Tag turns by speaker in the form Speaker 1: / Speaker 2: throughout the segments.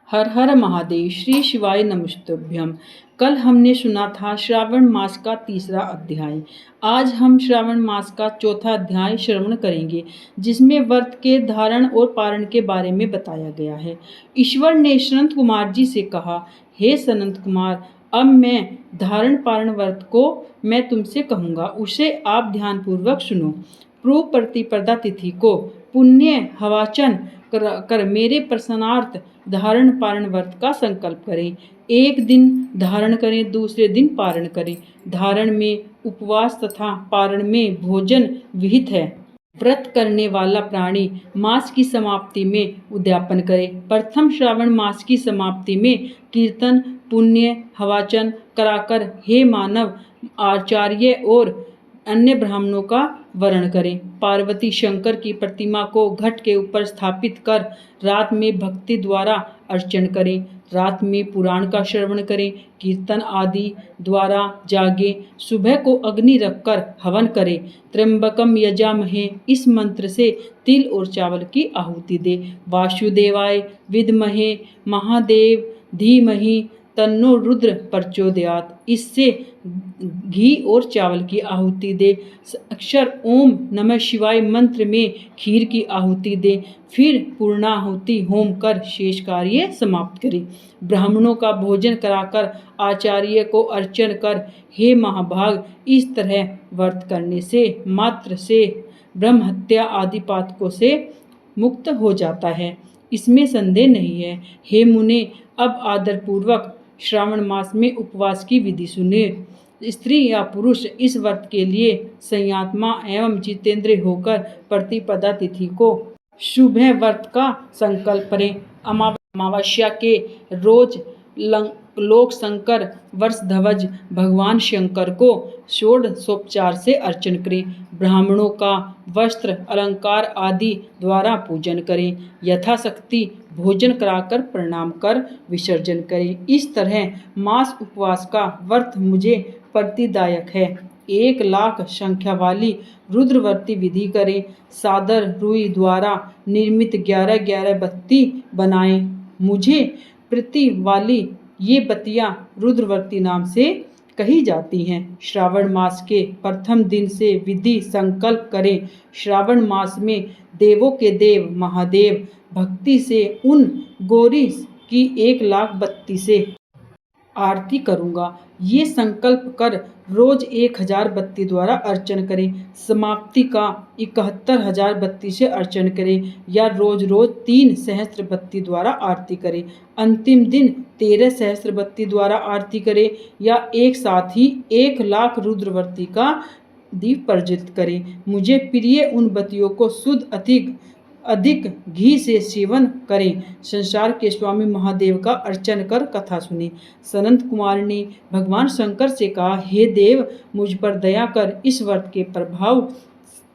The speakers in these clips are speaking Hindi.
Speaker 1: हर हर महादेव। श्री शिवाय नमस्तुभ्यम। कल हमने सुना था श्रावण मास का तीसरा अध्याय। आज हम श्रावण मास का चौथा अध्याय श्रवण करेंगे, जिसमें व्रत के धारण और पारण के बारे में बताया गया है। ईश्वर ने सनत कुमार जी से कहा, हे सनत कुमार, अब मैं धारण पारण व्रत को मैं तुमसे कहूँगा, उसे आप ध्यानपूर्वक सुनो। पूर्व प्रतिपदा तिथि को पुण्य हवाचन कर मेरे प्रसन्नार्थ धारण पारण व्रत का संकल्प करें। एक दिन धारण करें, दूसरे दिन पारण करें। धारण में उपवास तथा पारण में भोजन विहित है। व्रत करने वाला प्राणी मास की समाप्ति में उद्यापन करे। प्रथम श्रावण मास की समाप्ति में कीर्तन पुण्य हवाचन कराकर हे मानव आचार्य और अन्य ब्राह्मणों का वर्ण करें। पार्वती शंकर की प्रतिमा को घट के ऊपर स्थापित कर रात में भक्ति द्वारा अर्चन करें। रात में पुराण का श्रवण करें, कीर्तन आदि द्वारा जागे। सुबह को अग्नि रखकर हवन करें। त्र्यंबकम यजामहे इस मंत्र से तिल और चावल की आहुति दे। वासुदेवाय विद्महे महादेव धीमहि तन्नो रुद्र प्रचोदयात् इससे घी और चावल की आहुति दे। अक्षर ओम नमः शिवाय मंत्र में खीर की आहुति दे। फिर पूर्णाहुति होम कर शेष कार्य समाप्त करें। ब्राह्मणों का भोजन कराकर आचार्य को अर्चन कर हे महाभाग, इस तरह व्रत करने से मात्र से ब्रह्म हत्या आदि पातकों से मुक्त हो जाता है, इसमें संदेह नहीं है। हे मुने, अब आदरपूर्वक श्रावण मास में उपवास की विधि सुने। स्त्री या पुरुष इस व्रत के लिए संयतात्मा एवं जितेंद्रिय होकर प्रतिपदा तिथि को सुबह व्रत का संकल्प करें। अमावस्या के रोज लोक शंकर वर्षध्वज भगवान शंकर को षोडशोपचार से अर्चन करें। ब्राह्मणों का वस्त्र अलंकार आदि द्वारा पूजन करें। यथाशक्ति भोजन कराकर प्रणाम कर विसर्जन करें। इस तरह मास उपवास का व्रत मुझे प्रतिदायक है। 1,00,000 संख्या वाली रुद्रवर्ती विधि करें। सादर रुई द्वारा निर्मित 11-11 बत्ती बनाएं। मुझे प्रीति वाली ये बत्तियां रुद्रवर्ती नाम से कही जाती हैं। श्रावण मास के प्रथम दिन से विधि संकल्प करें। श्रावण मास में देवों के देव महादेव भक्ति से उन गौरी की 1,00,000 बत्ती से आरती करूँगा। ये संकल्प कर रोज 1,000 बत्ती द्वारा अर्चन करें। समाप्ति का 71,000 बत्ती से अर्चन करें या रोज रोज 3 सहस्त्र बत्ती द्वारा आरती करें। अंतिम दिन 13 सहस्त्र बत्ती द्वारा आरती करें या एक साथ ही 1,00,000 रुद्रवर्ती का दीप प्रज्वलित करें। मुझे प्रिय उन बत्तियों को शुद्ध अधिक घी से सेवन करें। संसार के स्वामी महादेव का अर्चन कर कथा सुने। सनत कुमार ने भगवान शंकर से कहा, हे देव, मुझ पर दया कर। इस व्रत के प्रभाव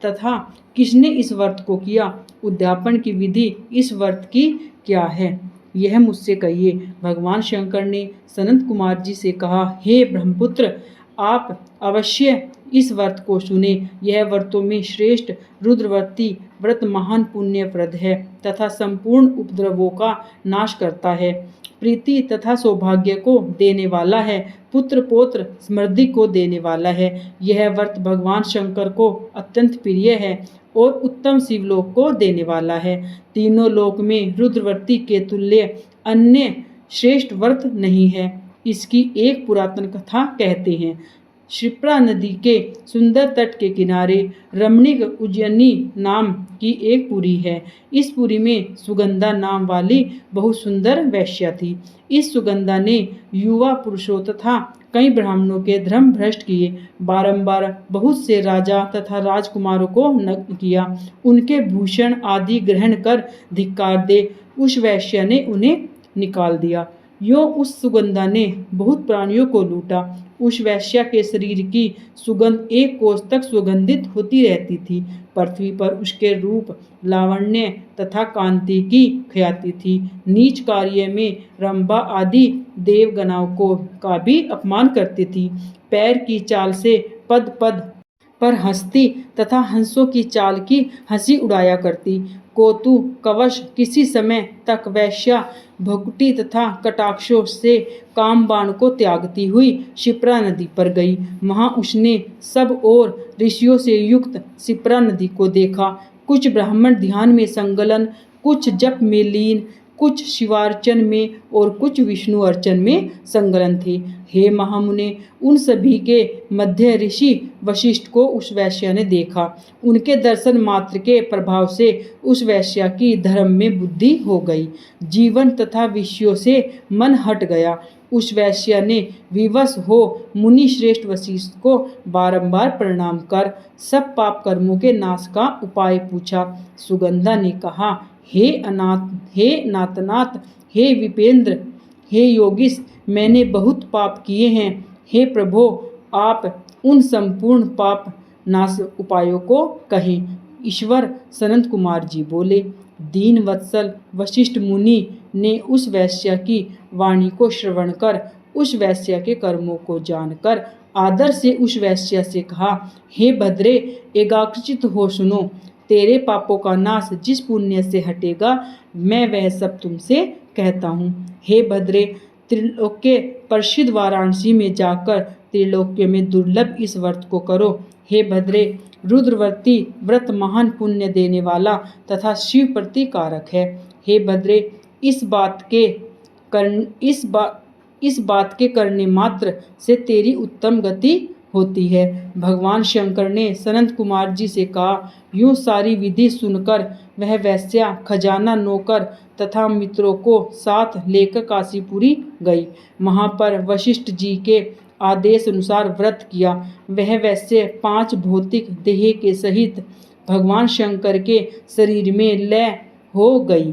Speaker 1: तथा किसने इस व्रत को किया, उद्यापन की विधि इस व्रत की क्या है, यह मुझसे कहिए। भगवान शंकर ने सनत कुमार जी से कहा, हे ब्रह्मपुत्र, आप अवश्य इस व्रत को सुने। यह व्रतों में श्रेष्ठ रुद्रवर्ती व्रत महान पुण्यप्रद है तथा संपूर्ण उपद्रवों का नाश करता है। प्रीति तथा सौभाग्य को देने वाला है। पुत्र पौत्र समृद्धि को देने वाला है। यह व्रत भगवान शंकर को अत्यंत प्रिय है और उत्तम शिवलोक को देने वाला है। तीनों लोक में रुद्रवर्ती के तुल्य अन्य श्रेष्ठ व्रत नहीं है। इसकी एक पुरातन कथा कहते हैं। क्षिप्रा नदी के सुंदर तट के किनारे रमणीक उज्जैनी नाम की एक पुरी है। इस पुरी में सुगंधा नाम वाली बहुत सुंदर वैश्या थी। इस सुगंधा ने युवा पुरुषों तथा कई ब्राह्मणों के धर्म भ्रष्ट किए। बारंबार बहुत से राजा तथा राजकुमारों को नग्न किया। उनके भूषण आदि ग्रहण कर धिक्कार दे उस वैश्या ने उन्हें निकाल दिया। यूँ उस सुगंधा ने बहुत प्राणियों को लूटा। उस वैश्या के शरीर की सुगंध 1 कोस तक सुगंधित होती रहती थी। पृथ्वी पर उसके रूप लावण्य तथा कांति की ख्याति थी। नीच कार्य में रंभा आदि देवगणों का भी अपमान करती थी। पैर की चाल से पद पर हंसती तथा हंसों की चाल की हंसी उड़ाया करती। कौतूकवश किसी समय तक वैश्या भ्रुकुटी तथा कटाक्षों से कामबाण को त्यागती हुई शिप्रा नदी पर गई। वहां उसने सब और ऋषियों से युक्त शिप्रा नदी को देखा। कुछ ब्राह्मण ध्यान में संलग्न, कुछ जप में लीन, कुछ शिवार्चन में और कुछ विष्णु अर्चन में संलग्न थे। हे महामुने, उन सभी के मध्य ऋषि वशिष्ठ को उस वैश्या ने देखा। उनके दर्शन मात्र के प्रभाव से उस वैश्या की धर्म में बुद्धि हो गई, जीवन तथा विषयों से मन हट गया। उस वैश्या ने विवश हो मुनि श्रेष्ठ वशिष्ठ को बारंबार प्रणाम कर सब पाप कर्मों के नाश का उपाय पूछा। सुगंधा ने कहा, हे नाथनाथ, हे विपेंद्र, हे योगीश, मैंने बहुत पाप किए हैं। हे प्रभो, आप उन संपूर्ण पाप नाश उपायों को कहें। ईश्वर सनत कुमार जी बोले। दीन वत्सल वशिष्ठ मुनि ने उस वैश्या की वाणी को श्रवण कर, उस वैश्या के कर्मों को जानकर आदर से उस वैश्या से कहा, हे भद्रे, एकाग्रचित हो सुनो। तेरे पापों का नाश जिस पुण्य से हटेगा, मैं वह सब तुमसे कहता हूँ। हे भद्रे, त्रिलोक्य प्रसिद्ध वाराणसी में जाकर त्रिलोक्य में दुर्लभ इस व्रत को करो। हे भद्रे, रुद्रवर्ती व्रत महान पुण्य देने वाला तथा शिव प्रतिकारक है। हे भद्रे, इस बात के करने मात्र से तेरी उत्तम गति होती है। भगवान शंकर ने सनत कुमार जी से कहा। यूं सारी विधि सुनकर वह वैश्या खजाना, नौकर तथा मित्रों को साथ लेकर काशीपुरी गई। वहां पर वशिष्ठ जी के आदेश अनुसार व्रत किया। वह वैश्य 5 भौतिक देह के सहित भगवान शंकर के शरीर में लय हो गई।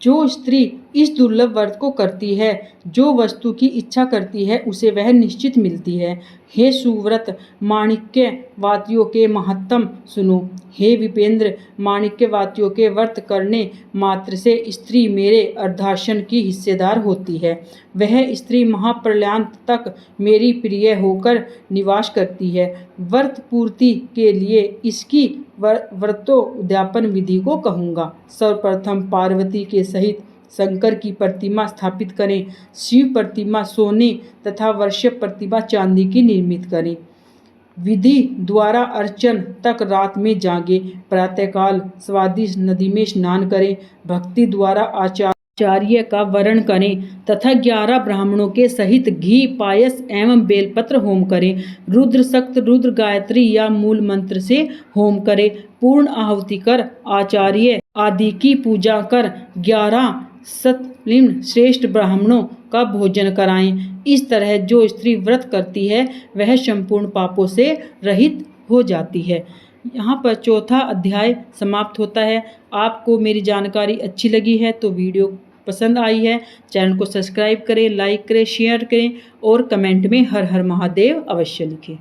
Speaker 1: जो स्त्री इस दुर्लभ व्रत को करती है, जो वस्तु की इच्छा करती है, उसे वह निश्चित मिलती है। हे सुव्रत माणिक्य वातियों के महत्तम सुनो। हे विपेंद्र, माणिक्य वातियों के व्रत करने मात्र से स्त्री मेरे अर्धासन की हिस्सेदार होती है। वह स्त्री महाप्रलयांत तक मेरी प्रिय होकर निवास करती है। व्रत पूर्ति के लिए इसकी व्रतोद्यापन विधि को कहूँगा। सर्वप्रथम पार्वती के सहित शंकर की प्रतिमा स्थापित करें। शिव प्रतिमा सोने तथा वृषभ प्रतिमा चांदी की निर्मित करें। विधि द्वारा अर्चन तक रात में जागे। प्रातःकाल स्वादिष्ट नदी में स्नान करें। भक्ति द्वारा आचार्य का वरण करें तथा 11 ब्राह्मणों के सहित घी, पायस एवं बेलपत्र होम करें। रुद्र सक्त, रुद्र गायत्री या मूल मंत्र से होम करें। पूर्ण आहुति कर आचार्य आदि की पूजा कर 11 सतलिंग श्रेष्ठ ब्राह्मणों का भोजन कराएं। इस तरह जो स्त्री व्रत करती है वह संपूर्ण पापों से रहित हो जाती है। यहाँ पर चौथा अध्याय समाप्त होता है। आपको मेरी जानकारी अच्छी लगी है तो वीडियो पसंद आई है, चैनल को सब्सक्राइब करें, लाइक करें, शेयर करें और कमेंट में हर हर महादेव अवश्य लिखें।